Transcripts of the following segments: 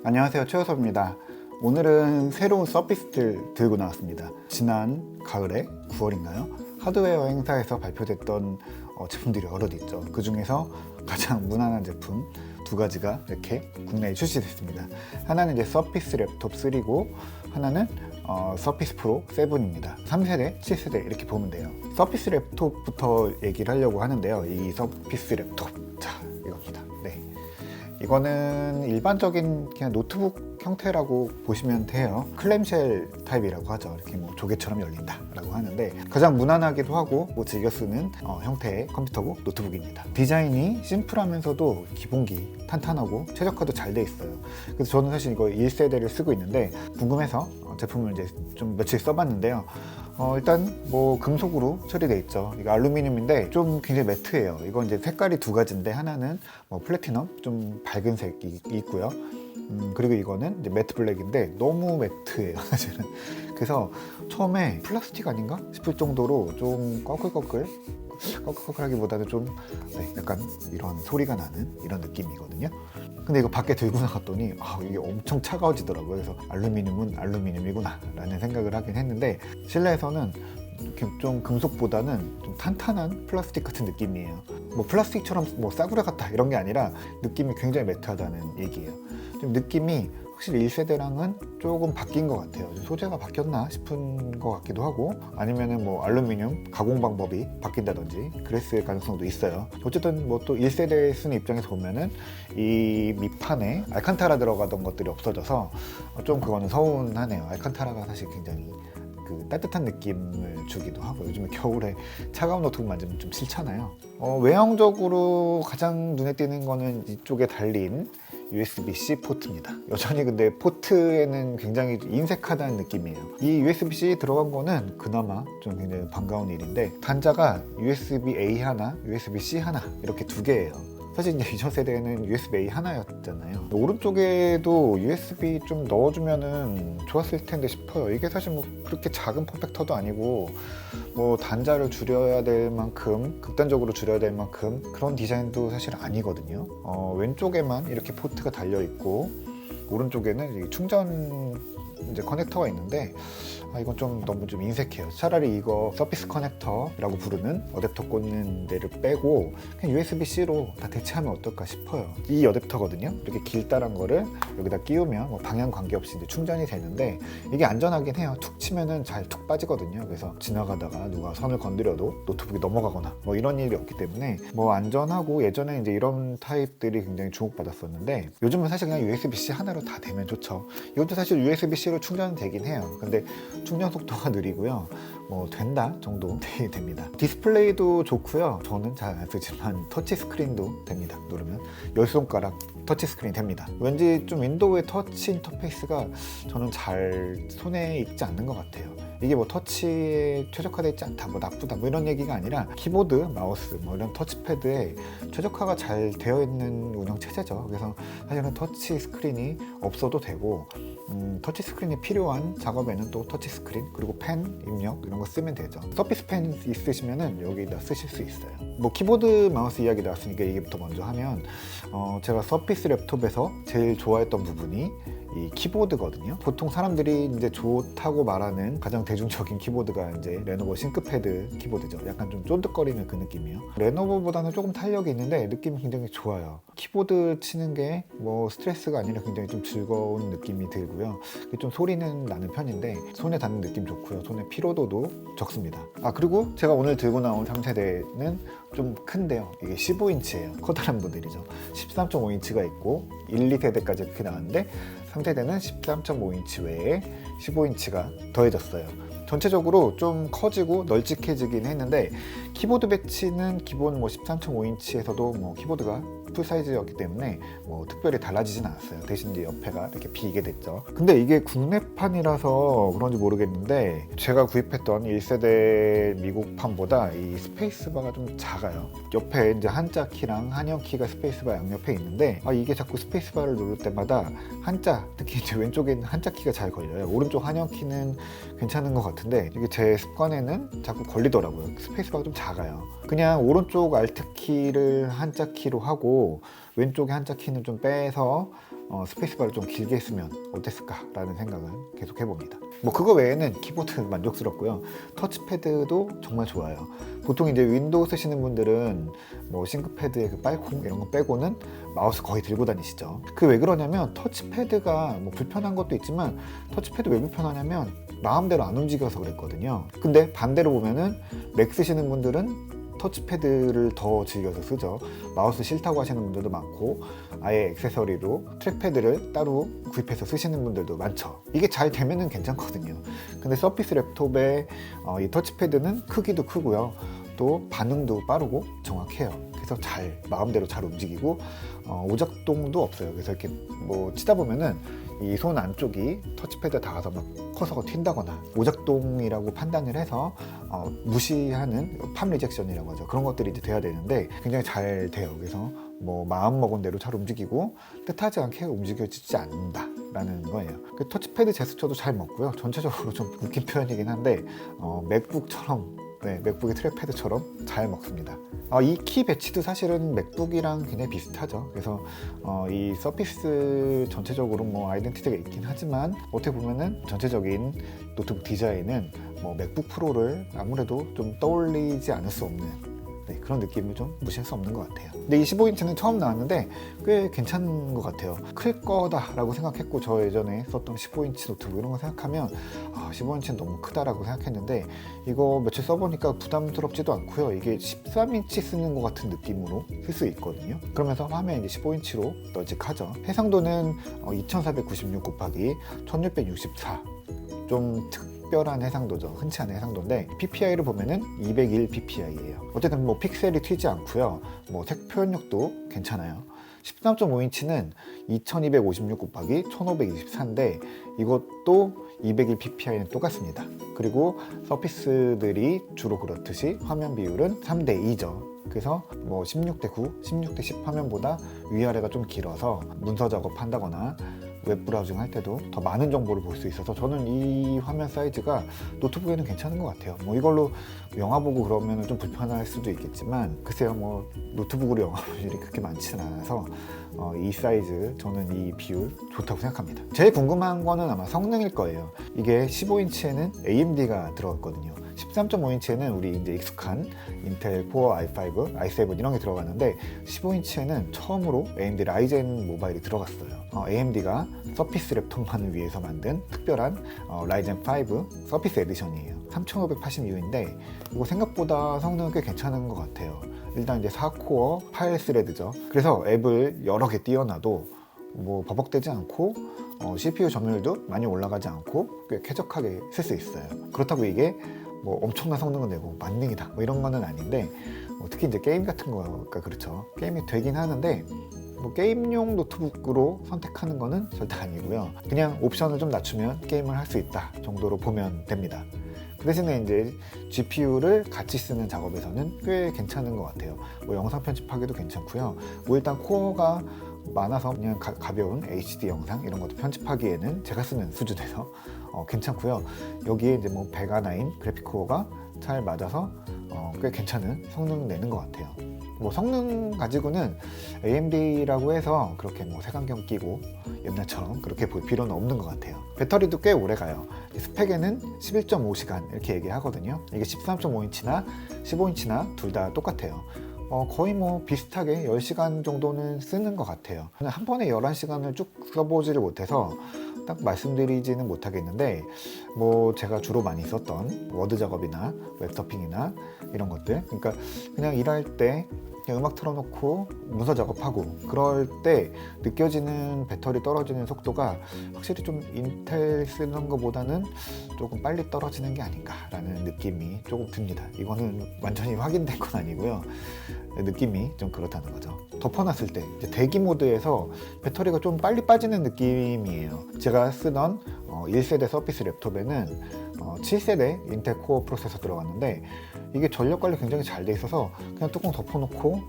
안녕하세요, 최호섭입니다. 오늘은 새로운 서피스를 들고 나왔습니다. 지난 가을에 9월인가요? 하드웨어 행사에서 발표됐던 제품들이 여럿 있죠. 그 중에서 가장 무난한 제품 두 가지가 이렇게 국내에 출시됐습니다. 하나는 이제 서피스 랩톱 3고 하나는 서피스 프로 7입니다. 3세대, 7세대 이렇게 보면 돼요. 서피스 랩톱부터 얘기를 하려고 하는데요. 이 서피스 랩톱, 자, 이겁니다. 네. 이거는 일반적인 그냥 노트북 형태라고 보시면 돼요. 클램쉘 타입이라고 하죠. 이렇게 뭐 조개처럼 열린다 라고 하는데 가장 무난하기도 하고 즐겨 쓰는 형태의 컴퓨터고 노트북입니다. 디자인이 심플하면서도 기본기 탄탄하고 최적화도 잘 돼 있어요. 그래서 저는 사실 이거 1세대를 쓰고 있는데 궁금해서 제품을 이제 좀 며칠 써봤는데요. 일단 뭐 금속으로 처리되어 있죠. 이거 알루미늄인데 좀 굉장히 매트해요. 이건 이제 색깔이 두 가지인데 하나는 뭐 플래티넘 좀 밝은 색이 있고요. 그리고 이거는 이제 매트 블랙인데 너무 매트해요, 사실은. 그래서 처음에 플라스틱 아닌가 싶을 정도로 좀 꺼끌꺼끌하기보다는 좀 약간 이런 소리가 나는 이런 느낌이거든요. 근데 이거 밖에 들고 나갔더니 이게 엄청 차가워지더라고요. 그래서 알루미늄은 알루미늄이구나 라는 생각을 하긴 했는데 실내에서는 이렇게 좀 금속보다는 좀 탄탄한 플라스틱 같은 느낌이에요. 뭐 플라스틱처럼 뭐 싸구려 같다 이런 게 아니라 느낌이 굉장히 매트하다는 얘기예요. 좀 느낌이 확실히 1세대랑은 조금 바뀐 것 같아요. 소재가 바뀌었나 싶은 것 같기도 하고 아니면은 뭐 알루미늄 가공 방법이 바뀐다든지 그랬을 가능성도 있어요. 어쨌든 뭐 또 1세대 쓰는 입장에서 보면은 이 밑판에 알칸타라 들어가던 것들이 없어져서 좀 그거는 서운하네요. 알칸타라가 사실 굉장히 그 따뜻한 느낌을 주기도 하고 요즘에 겨울에 차가운 노트북 만지면 좀 싫잖아요. 외형적으로 가장 눈에 띄는 거는 이쪽에 달린 USB-C 포트입니다. 여전히 근데 포트에는 굉장히 인색하다는 느낌이에요. 이 USB-C 들어간 거는 그나마 좀 굉장히 반가운 일인데 단자가 USB-A 하나, USB-C 하나 이렇게 두 개예요. 사실 이제 이전 세대에는 USB-A 하나였잖아요. 오른쪽에도 USB 좀 넣어주면은 좋았을 텐데 싶어요. 이게 사실 뭐 그렇게 작은 폼팩터도 아니고 뭐 단자를 줄여야 될 만큼 극단적으로 줄여야 될 만큼 그런 디자인도 사실 아니거든요. 왼쪽에만 이렇게 포트가 달려 있고 오른쪽에는 충전 이제 커넥터가 있는데 이건 좀 너무 좀 인색해요. 차라리 이거 서피스 커넥터라고 부르는 어댑터 꽂는 데를 빼고 그냥 USB-C로 다 대체하면 어떨까 싶어요. 이 어댑터거든요. 이렇게 길다란 거를 여기다 끼우면 뭐 방향 관계없이 이제 충전이 되는데 이게 안전하긴 해요. 툭 치면은 잘 툭 빠지거든요. 그래서 지나가다가 누가 선을 건드려도 노트북이 넘어가거나 뭐 이런 일이 없기 때문에 뭐 안전하고 예전에 이제 이런 타입들이 굉장히 주목받았었는데 요즘은 사실 그냥 USB-C 하나로 다 되면 좋죠. 이것도 사실 USB-C로 충전되긴 해요. 근데 충전 속도가 느리고요. 뭐 된다 정도 됩니다. 디스플레이도 좋고요. 저는 잘 안 쓰지만 터치 스크린도 됩니다. 누르면 10손가락 터치 스크린 됩니다. 왠지 좀 윈도우의 터치 인터페이스가 저는 잘 손에 익지 않는 것 같아요. 이게 뭐 터치에 최적화되어 있지 않다, 뭐 나쁘다, 뭐 이런 얘기가 아니라 키보드, 마우스, 뭐 이런 터치패드에 최적화가 잘 되어 있는 운영 체제죠. 그래서 사실은 터치 스크린이 없어도 되고, 터치 스크린이 필요한 작업에는 또 터치 스크린, 그리고 펜 입력 이런 거 쓰면 되죠. 서피스 펜 있으시면은 여기다 쓰실 수 있어요. 뭐 키보드, 마우스 이야기 나왔으니까 얘기부터 먼저 하면, 제가 서피스 랩톱에서 제일 좋아했던 부분이 이 키보드거든요. 보통 사람들이 이제 좋다고 말하는 가장 대중적인 키보드가 이제 레노버 싱크패드 키보드죠. 약간 좀 쫀득거리는 그 느낌이에요. 레노버보다는 조금 탄력이 있는데 느낌이 굉장히 좋아요. 키보드 치는 게 뭐 스트레스가 아니라 굉장히 좀 즐거운 느낌이 들고요. 좀 소리는 나는 편인데 손에 닿는 느낌 좋고요. 손의 피로도도 적습니다. 그리고 제가 오늘 들고 나온 3세대는 좀 큰데요. 이게 15인치예요. 커다란 모델이죠. 13.5인치가 있고 1, 2세대까지 이렇게 나왔는데 3세대는 13.5인치 외에 15인치가 더해졌어요. 전체적으로 좀 커지고 널찍해지긴 했는데 키보드 배치는 기본 뭐 13.5인치에서도 뭐 키보드가 풀 사이즈였기 때문에 뭐 특별히 달라지진 않았어요. 대신 이제 옆에가 이렇게 비게 됐죠. 근데 이게 국내판이라서 그런지 모르겠는데 제가 구입했던 1세대 미국판보다 이 스페이스바가 좀 작아요. 옆에 이제 한자 키랑 한영 키가 스페이스바 양옆에 있는데 이게 자꾸 스페이스바를 누를 때마다 한자, 특히 이제 왼쪽에 있는 한자 키가 잘 걸려요. 오른쪽 한영 키는 괜찮은 것 같아요. 같은데 이게 제 습관에는 자꾸 걸리더라고요. 스페이스바가 좀 작아요. 그냥 오른쪽 Alt키를 한자키로 하고 왼쪽에 한자키는 좀 빼서 스페이스바를 좀 길게 했으면 어땠을까라는 생각을 계속 해봅니다. 뭐 그거 외에는 키보드 만족스럽고요. 터치패드도 정말 좋아요. 보통 이제 윈도우 쓰시는 분들은 뭐 싱크패드의 그 빨콩 이런 거 빼고는 마우스 거의 들고 다니시죠. 그 왜 그러냐면 터치패드가 뭐 불편한 것도 있지만 터치패드 왜 불편하냐면 마음대로 안 움직여서 그랬거든요. 근데 반대로 보면은 맥 쓰시는 분들은 터치패드를 더 즐겨서 쓰죠. 마우스 싫다고 하시는 분들도 많고 아예 액세서리로 트랙패드를 따로 구입해서 쓰시는 분들도 많죠. 이게 잘 되면은 괜찮거든요. 근데 서피스 랩톱의 이 터치패드는 크기도 크고요. 또 반응도 빠르고 정확해요. 그래서 마음대로 잘 움직이고 오작동도 없어요. 그래서 이렇게 뭐 치다 보면은 이 손 안쪽이 터치패드에 닿아서 막 커서가 튄다거나 오작동이라고 판단을 해서 무시하는 팜 리젝션이라고 하죠. 그런 것들이 이제 돼야 되는데 굉장히 잘 돼요. 그래서 뭐 마음 먹은 대로 잘 움직이고 뜻하지 않게 움직여지지 않는다라는 거예요. 그 터치패드 제스처도 잘 먹고요. 전체적으로 좀 웃긴 표현이긴 한데 맥북처럼 맥북의 트랙패드처럼 잘 먹습니다. 이 키 배치도 사실은 맥북이랑 굉장히 비슷하죠. 그래서 이 서피스 전체적으로 뭐 아이덴티티가 있긴 하지만 어떻게 보면은 전체적인 노트북 디자인은 뭐 맥북 프로를 아무래도 좀 떠올리지 않을 수 없는 그런 느낌을 좀 무시할 수 없는 것 같아요. 근데 이 15인치는 처음 나왔는데 꽤 괜찮은 것 같아요. 클 거다라고 생각했고 저 예전에 썼던 15인치 노트북 이런 거 생각하면 15인치는 너무 크다라고 생각했는데 이거 며칠 써보니까 부담스럽지도 않고요. 이게 13인치 쓰는 것 같은 느낌으로 쓸 수 있거든요. 그러면서 화면이 이제 15인치로 널찍하죠. 해상도는 2496 곱하기 1664 좀 특별한 해상도죠. 흔치 않은 해상도인데 PPI를 보면은 201 PPI예요. 어쨌든 뭐 픽셀이 튀지 않고요. 뭐 색 표현력도 괜찮아요. 13.5인치는 2256 곱하기 1524인데 이것도 201 PPI는 똑같습니다. 그리고 서피스들이 주로 그렇듯이 화면 비율은 3:2죠. 그래서 뭐 16:9, 16:10 화면보다 위아래가 좀 길어서 문서 작업한다거나 웹 브라우징 할 때도 더 많은 정보를 볼 수 있어서 저는 이 화면 사이즈가 노트북에는 괜찮은 것 같아요. 뭐 이걸로 영화 보고 그러면 좀 불편할 수도 있겠지만 글쎄요, 뭐 노트북으로 영화 볼 일이 그렇게 많지는 않아서 이 사이즈, 저는 이 비율 좋다고 생각합니다. 제일 궁금한 거는 아마 성능일 거예요. 이게 15인치에는 AMD가 들어갔거든요. 13.5인치에는 우리 이제 익숙한 인텔 코어 i5, i7 이런 게 들어갔는데 15인치에는 처음으로 AMD 라이젠 모바일이 들어갔어요. AMD가 서피스 랩톱만을 위해서 만든 특별한 라이젠 5 서피스 에디션이에요. 3580U인데 이거 생각보다 성능은 꽤 괜찮은 것 같아요. 일단 이제 4코어 8스레드죠. 그래서 앱을 여러 개 띄워놔도 뭐 버벅대지 않고 CPU 점유율도 많이 올라가지 않고 꽤 쾌적하게 쓸 수 있어요. 그렇다고 이게 뭐 엄청난 성능을 내고 만능이다 뭐 이런 거는 아닌데 특히 이제 게임 같은 거가 그렇죠. 게임이 되긴 하는데 뭐 게임용 노트북으로 선택하는 거는 절대 아니고요. 그냥 옵션을 좀 낮추면 게임을 할 수 있다 정도로 보면 됩니다. 그 대신에 이제 GPU를 같이 쓰는 작업에서는 꽤 괜찮은 것 같아요. 뭐 영상 편집하기도 괜찮고요. 뭐 일단 코어가 많아서 그냥 가벼운 HD 영상 이런 것도 편집하기에는 제가 쓰는 수준에서 괜찮고요. 여기에 이제 뭐 베가 9 그래픽 코어가 잘 맞아서 꽤 괜찮은 성능 내는 것 같아요. 뭐 성능 가지고는 AMD라고 해서 그렇게 뭐 색안경 끼고 옛날처럼 그렇게 볼 필요는 없는 것 같아요. 배터리도 꽤 오래 가요. 스펙에는 11.5시간 이렇게 얘기하거든요. 이게 13.5인치나 15인치나 둘 다 똑같아요. 거의 뭐 비슷하게 10시간 정도는 쓰는 것 같아요. 한 번에 11시간을 쭉 써보지를 못해서 딱 말씀드리지는 못하겠는데 뭐 제가 주로 많이 썼던 워드 작업이나 웹서핑이나 이런 것들, 그러니까 그냥 일할 때 그냥 음악 틀어놓고 문서 작업하고 그럴 때 느껴지는 배터리 떨어지는 속도가 확실히 좀 인텔 쓰는 것보다는 조금 빨리 떨어지는 게 아닌가라는 느낌이 조금 듭니다. 이거는 완전히 확인된 건 아니고요. 느낌이 좀 그렇다는 거죠. 덮어놨을 때 이제 대기 모드에서 배터리가 좀 빨리 빠지는 느낌이에요. 제가 쓰던 1세대 서피스 랩톱에는 7세대 인텔 코어 프로세서 들어갔는데 이게 전력 관리 굉장히 잘 돼 있어서 그냥 뚜껑 덮어놓고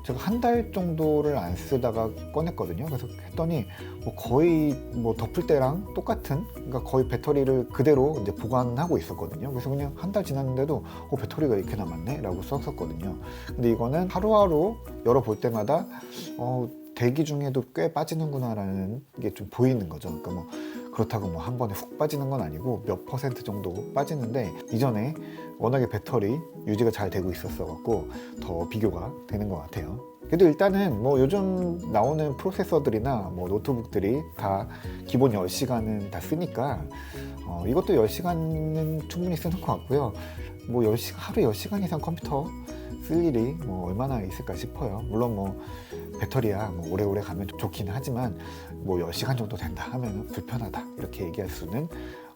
제가 한 달 정도를 안 쓰다가 꺼냈거든요. 그래서 했더니 뭐 거의 뭐 덮을 때랑 똑같은, 그러니까 거의 배터리를 그대로 이제 보관하고 있었거든요. 그래서 그냥 한 달 지났는데도 배터리가 이렇게 남았네 라고 썼었거든요. 근데 이거는 하루하루 열어볼 때마다 대기 중에도 꽤 빠지는구나 라는 게 좀 보이는 거죠. 그러니까 뭐 그렇다고 뭐 한 번에 훅 빠지는 건 아니고 몇 퍼센트 정도 빠지는데, 이전에 워낙에 배터리 유지가 잘 되고 있었어 갖고 더 비교가 되는 것 같아요. 그래도 일단은 뭐 요즘 나오는 프로세서들이나 뭐 노트북들이 다 기본 10시간은 다 쓰니까 이것도 10시간은 충분히 쓰는 것 같고요. 뭐 10시간, 하루 10시간 이상 컴퓨터 쓸 일이 뭐 얼마나 있을까 싶어요. 물론 뭐 배터리야 뭐 오래오래 가면 좋긴 하지만 뭐 10시간 정도 된다 하면 불편하다 이렇게 얘기할 수는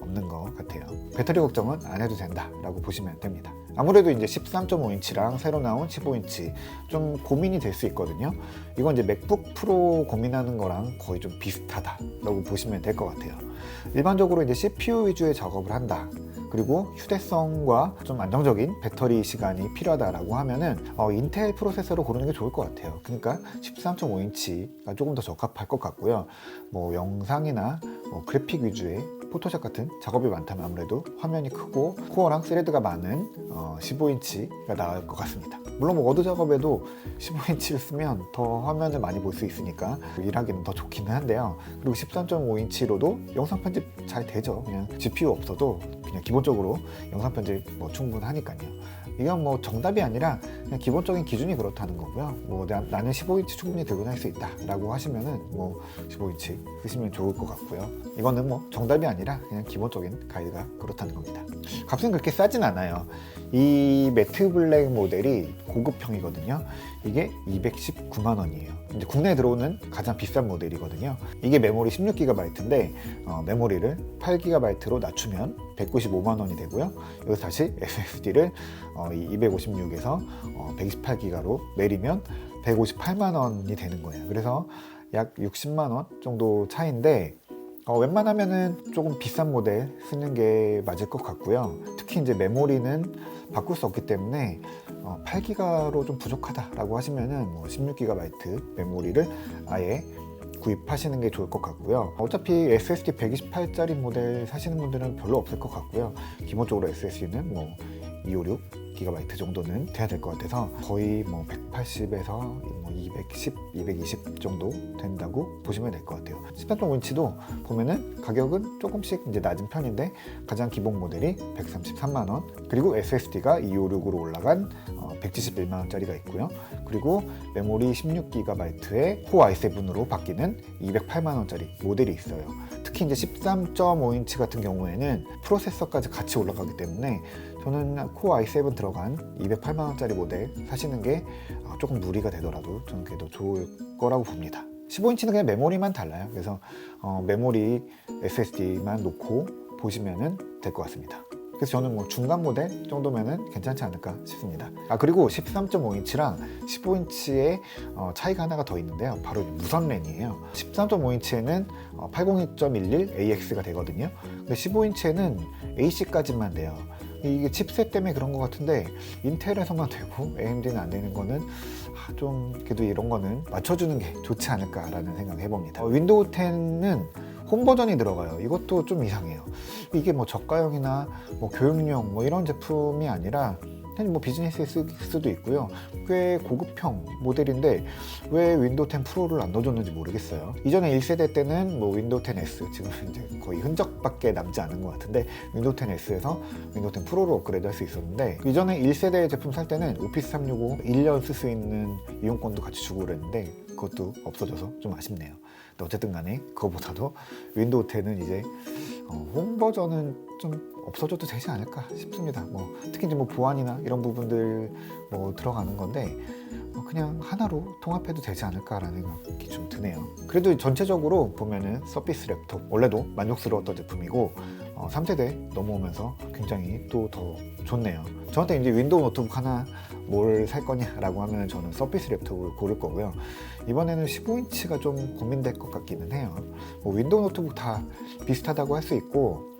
없는 것 같아요. 배터리 걱정은 안 해도 된다 라고 보시면 됩니다. 아무래도 이제 13.5인치랑 새로 나온 15인치 좀 고민이 될 수 있거든요. 이건 이제 맥북 프로 고민하는 거랑 거의 좀 비슷하다 라고 보시면 될 것 같아요. 일반적으로 이제 CPU 위주의 작업을 한다, 그리고 휴대성과 좀 안정적인 배터리 시간이 필요하다라고 하면은 인텔 프로세서로 고르는 게 좋을 것 같아요. 그러니까 13.5인치가 조금 더 적합할 것 같고요. 뭐 영상이나 뭐 그래픽 위주의 포토샵 같은 작업이 많다면 아무래도 화면이 크고 코어랑 스레드가 많은 15인치가 나을 것 같습니다. 물론 뭐 워드 작업에도 15인치를 쓰면 더 화면을 많이 볼 수 있으니까 일하기는 더 좋기는 한데요. 그리고 13.5인치로도 영상 편집 잘 되죠. 그냥 GPU 없어도 그냥 기본적으로 영상 편집 뭐 충분하니까요. 이건 뭐 정답이 아니라 그냥 기본적인 기준이 그렇다는 거고요. 뭐 나는 15인치 충분히 들고 다닐 수 있다 라고 하시면은 뭐 15인치 쓰시면 좋을 것 같고요. 이거는 뭐 정답이 아니라 그냥 기본적인 가이드가 그렇다는 겁니다. 값은 그렇게 싸진 않아요. 이 매트 블랙 모델이 고급형이거든요. 이게 219만 원이에요. 이제 국내에 들어오는 가장 비싼 모델이거든요. 이게 메모리 16GB인데 메모리를 8GB로 낮추면 195만 원이 되고요. 여기서 다시 SSD를 256에서 128GB로 내리면 158만 원이 되는 거예요. 그래서 약 60만 원 정도 차이인데 웬만하면은 조금 비싼 모델 쓰는 게 맞을 것 같고요. 특히 이제 메모리는 바꿀 수 없기 때문에 8기가로 좀 부족하다라고 하시면은 뭐 16GB 메모리를 아예 구입하시는 게 좋을 것 같고요. 어차피 SSD 128짜리 모델 사시는 분들은 별로 없을 것 같고요. 기본적으로 SSD는 뭐 256GB 정도는 돼야 될 것 같아서 거의 뭐 180에서 뭐 210, 220 정도 된다고 보시면 될 것 같아요. 13.5인치도 보면은 가격은 조금씩 이제 낮은 편인데 가장 기본 모델이 133만 원, 그리고 SSD가 256으로 올라간 171만 원짜리가 있고요. 그리고 메모리 16GB의 코어 i7으로 바뀌는 208만 원짜리 모델이 있어요. 특히 이제 13.5인치 같은 경우에는 프로세서까지 같이 올라가기 때문에 저는 코어 i7 들어간 208만 원짜리 모델 사시는 게 조금 무리가 되더라도 저는 그게 더 좋을 거라고 봅니다. 15인치는 그냥 메모리만 달라요. 그래서 메모리 SSD만 놓고 보시면 될 것 같습니다. 그래서 저는 뭐 중간 모델 정도면은 괜찮지 않을까 싶습니다. 그리고 13.5인치랑 15인치의 차이가 하나가 더 있는데요. 바로 무선 랜이에요. 13.5인치에는 802.11AX가 되거든요. 근데 15인치에는 AC까지만 돼요. 이게 칩셋 때문에 그런 것 같은데 인텔에서만 되고 AMD는 안 되는 거는 좀 그래도 이런 거는 맞춰주는 게 좋지 않을까라는 생각을 해봅니다. 윈도우 10은 홈 버전이 들어가요. 이것도 좀 이상해요. 이게 뭐 저가형이나 뭐 교육용 뭐 이런 제품이 아니라 그냥 뭐 비즈니스에 쓸 수도 있고요. 꽤 고급형 모델인데 왜 윈도우 10 프로를 안 넣어줬는지 모르겠어요. 이전에 1세대 때는 뭐 윈도우 10S, 지금 이제 거의 흔적밖에 남지 않은 것 같은데 윈도우 10S에서 윈도우 10 프로로 업그레이드 할 수 있었는데, 이전에 1세대 제품 살 때는 오피스 365 1년 쓸 수 있는 이용권도 같이 주고 그랬는데 그것도 없어져서 좀 아쉽네요. 근데 어쨌든 간에 그거보다도 윈도우 10은 이제 홈 버전은 좀 없어져도 되지 않을까 싶습니다. 뭐 특히 이제 뭐 보안이나 이런 부분들 뭐 들어가는 건데 그냥 하나로 통합해도 되지 않을까라는 생각이 좀 드네요. 그래도 전체적으로 보면은 서피스 랩톱 원래도 만족스러웠던 제품이고 3세대 넘어오면서 굉장히 또 더 좋네요. 저한테 이제 윈도우 노트북 하나 뭘 살 거냐라고 하면 저는 서피스 랩톱을 고를 거고요. 이번에는 15인치가 좀 고민될 것 같기는 해요. 윈도우 노트북 다 비슷하다고 할 수 있고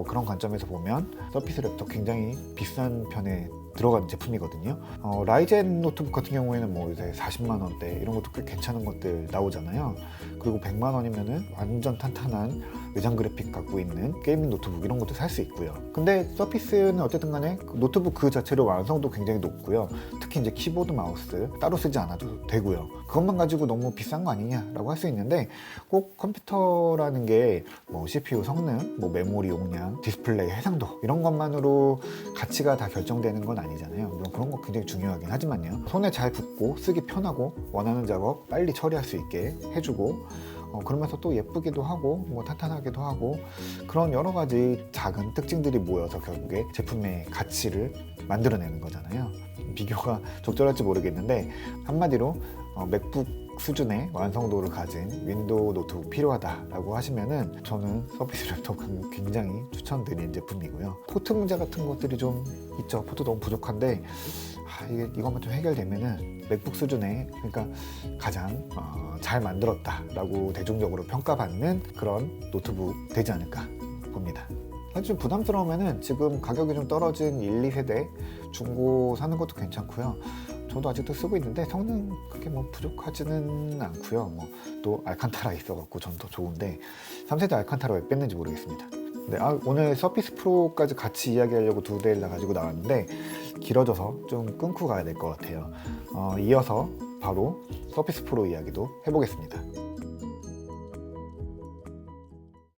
그런 관점에서 보면 서피스 랩톱 굉장히 비싼 편에 들어간 제품이거든요. 라이젠 노트북 같은 경우에는 요새 40만 원대 이런 것도 꽤 괜찮은 것들 나오잖아요. 그리고 100만 원이면은 완전 탄탄한 외장 그래픽 갖고 있는 게이밍 노트북 이런 것도 살 수 있고요. 근데 서피스는 어쨌든 간에 노트북 그 자체로 완성도 굉장히 높고요. 특히 이제 키보드 마우스 따로 쓰지 않아도 되고요. 그것만 가지고 너무 비싼 거 아니냐라고 할 수 있는데 꼭 컴퓨터라는 게 CPU 성능, 메모리 용량, 디스플레이 해상도 이런 것만으로 가치가 다 결정되는 건 아니잖아요. 물론 그런 거 굉장히 중요하긴 하지만요. 손에 잘 붙고 쓰기 편하고 원하는 작업 빨리 처리할 수 있게 해주고 그러면서 또 예쁘기도 하고 탄탄하기도 하고 그런 여러 가지 작은 특징들이 모여서 결국에 제품의 가치를 만들어내는 거잖아요. 비교가 적절할지 모르겠는데 한마디로 맥북 수준의 완성도를 가진 윈도우 노트북 필요하다라고 하시면은 저는 서피스 랩톱 굉장히 추천드리는 제품이고요. 포트 문제 같은 것들이 좀 있죠. 포트 너무 부족한데 이것만 좀 해결되면은 맥북 수준의 그러니까 가장 잘 만들었다라고 대중적으로 평가받는 그런 노트북 되지 않을까 봅니다. 사실 좀 부담스러우면은 지금 가격이 좀 떨어진 1, 2세대 중고 사는 것도 괜찮고요. 저도 아직도 쓰고 있는데 성능 그렇게 부족하지는 않고요. 또 알칸타라 있어갖고 전 더 좋은데 3세대 알칸타라 왜 뺐는지 모르겠습니다. 네, 오늘 서피스 프로까지 같이 이야기하려고 두 대를 다 가지고 나왔는데 길어져서 좀 끊고 가야 될 것 같아요. 이어서 바로 서피스 프로 이야기도 해보겠습니다.